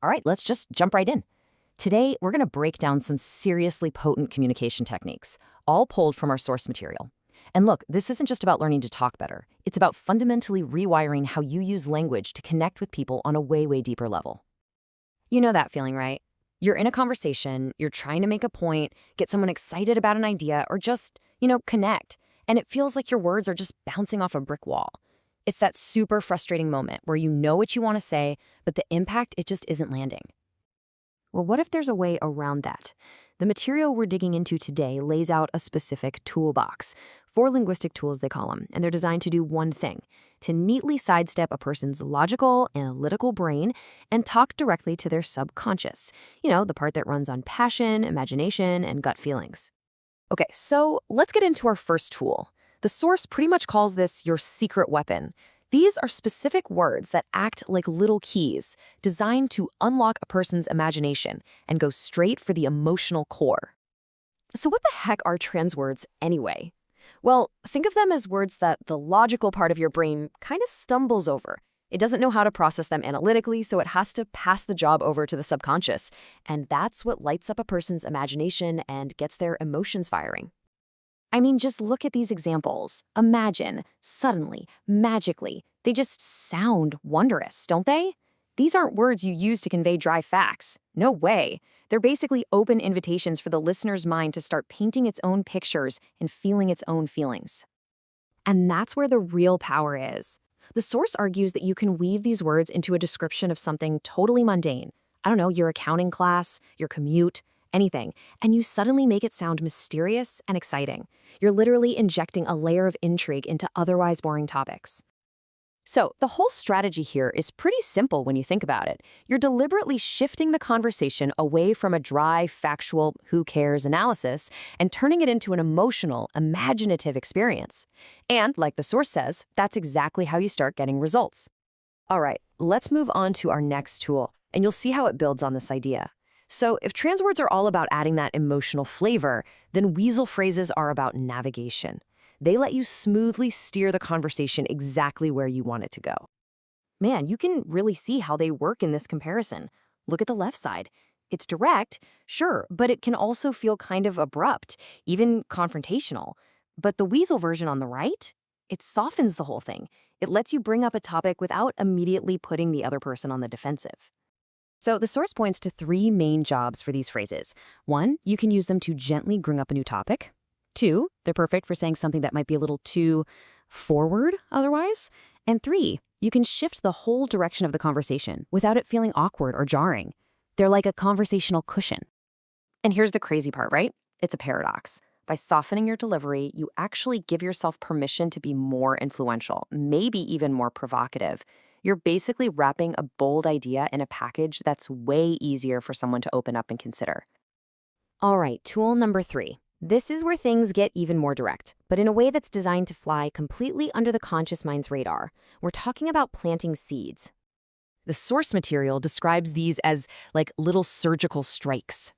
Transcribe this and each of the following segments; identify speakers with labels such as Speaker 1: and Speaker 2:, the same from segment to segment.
Speaker 1: All right, let's just jump right in. Today, we're going to break down some seriously potent communication techniques, all pulled from our source material. And look, this isn't just about learning to talk better. It's about fundamentally rewiring how you use language to connect with people on a way, way deeper level. You know that feeling, right? You're in a conversation, you're trying to make a point, get someone excited about an idea, or just, connect. And it feels like your words are just bouncing off a brick wall. It's that super frustrating moment where you know what you want to say, but the impact, it just isn't landing. Well, what if there's a way around that? The material we're digging into today lays out a specific toolbox. 4 linguistic tools, they call them, and they're designed to do one thing: to neatly sidestep a person's logical, analytical brain and talk directly to their subconscious. The part that runs on passion, imagination, and gut feelings. Okay, so let's get into our first tool. The source pretty much calls this your secret weapon. These are specific words that act like little keys, designed to unlock a person's imagination and go straight for the emotional core. So what the heck are transwords anyway? Well, think of them as words that the logical part of your brain kind of stumbles over. It doesn't know how to process them analytically, so it has to pass the job over to the subconscious. And that's what lights up a person's imagination and gets their emotions firing. I mean, just look at these examples. Imagine, suddenly, magically. They just sound wondrous, don't they? These aren't words you use to convey dry facts. No way. They're basically open invitations for the listener's mind to start painting its own pictures and feeling its own feelings. And that's where the real power is. The source argues that you can weave these words into a description of something totally mundane. I don't know, your accounting class, your commute, anything, and you suddenly make it sound mysterious and exciting. You're literally injecting a layer of intrigue into otherwise boring topics. So the whole strategy here is pretty simple when you think about it. You're deliberately shifting the conversation away from a dry, factual, who cares analysis and turning it into an emotional, imaginative experience. And like the source says, that's exactly how you start getting results. All right, let's move on to our next tool, and you'll see how it builds on this idea. So if transwords are all about adding that emotional flavor, then weasel phrases are about navigation. They let you smoothly steer the conversation exactly where you want it to go. Man, you can really see how they work in this comparison. Look at the left side. It's direct, sure, but it can also feel kind of abrupt, even confrontational. But the weasel version on the right, it softens the whole thing. It lets you bring up a topic without immediately putting the other person on the defensive. So the source points to 3 main jobs for these phrases. 1, you can use them to gently bring up a new topic. 2, they're perfect for saying something that might be a little too forward otherwise. And 3, you can shift the whole direction of the conversation without it feeling awkward or jarring. They're like a conversational cushion. And here's the crazy part, right? It's a paradox. By softening your delivery, you actually give yourself permission to be more influential, maybe even more provocative. You're basically wrapping a bold idea in a package that's way easier for someone to open up and consider. All right, tool number 3. This is where things get even more direct, but in a way that's designed to fly completely under the conscious mind's radar. We're talking about planting seeds. The source material describes these as like little surgical strikes.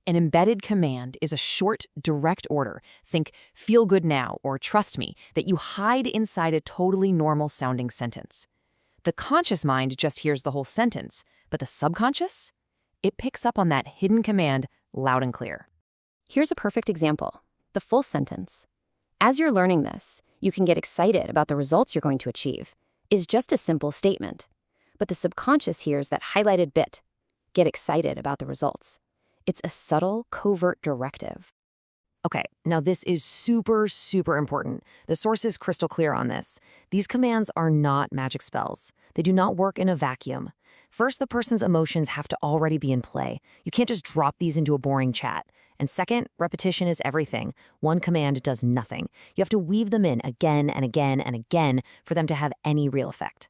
Speaker 1: An embedded command is a short, direct order, think "feel good now" or "trust me," that you hide inside a totally normal-sounding sentence. The conscious mind just hears the whole sentence, but the subconscious? It picks up on that hidden command loud and clear. Here's a perfect example, the full sentence. As you're learning this, you can get excited about the results you're going to achieve, is just a simple statement. But the subconscious hears that highlighted bit, get excited about the results. It's a subtle, covert directive. Okay, now this is super, super important. The source is crystal clear on this. These commands are not magic spells. They do not work in a vacuum. First, the person's emotions have to already be in play. You can't just drop these into a boring chat. And second, repetition is everything. One command does nothing. You have to weave them in again and again and again for them to have any real effect.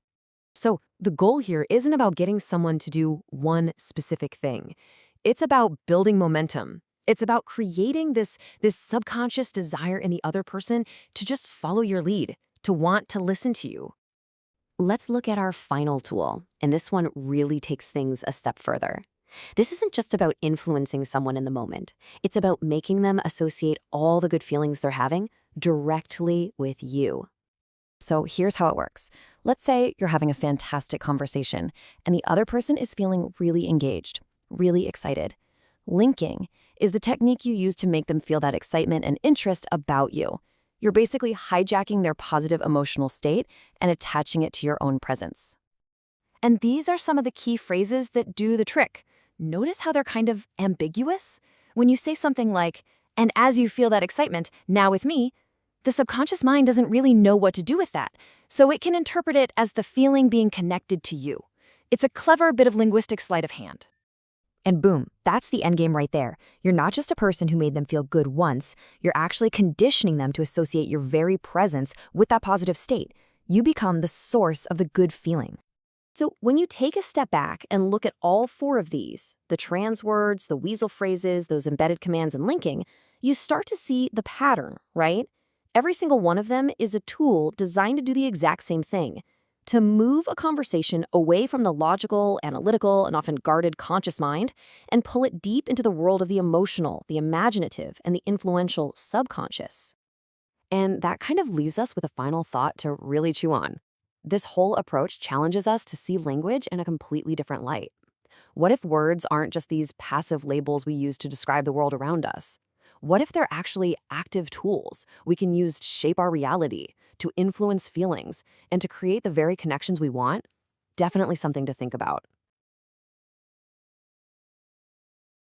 Speaker 1: So the goal here isn't about getting someone to do one specific thing. It's about building momentum. It's about creating this subconscious desire in the other person to just follow your lead, to want to listen to you. Let's look at our final tool, and this one really takes things a step further. This isn't just about influencing someone in the moment. It's about making them associate all the good feelings they're having directly with you.
Speaker 2: So here's how it works. Let's say you're having a fantastic conversation and the other person is feeling really engaged, really excited. Linking is the technique you use to make them feel that excitement and interest about you. You're basically hijacking their positive emotional state and attaching it to your own presence. And these are some of the key phrases that do the trick. Notice how they're kind of ambiguous? When you say something like, "And as you feel that excitement, now with me," the subconscious mind doesn't really know what to do with that, so it can interpret it as the feeling being connected to you. It's a clever bit of linguistic sleight of hand.
Speaker 1: And boom, that's the endgame right there. You're not just a person who made them feel good once, you're actually conditioning them to associate your very presence with that positive state. You become the source of the good feeling. So when you take a step back and look at all four of these, the trans words, the weasel phrases, those embedded commands and linking, you start to see the pattern, right? Every single one of them is a tool designed to do the exact same thing, to move a conversation away from the logical, analytical, and often guarded conscious mind and pull it deep into the world of the emotional, the imaginative, and the influential subconscious. And that kind of leaves us with a final thought to really chew on. This whole approach challenges us to see language in a completely different light. What if words aren't just these passive labels we use to describe the world around us? What if they're actually active tools we can use to shape our reality, to influence feelings, and to create the very connections we want? Definitely something to think about.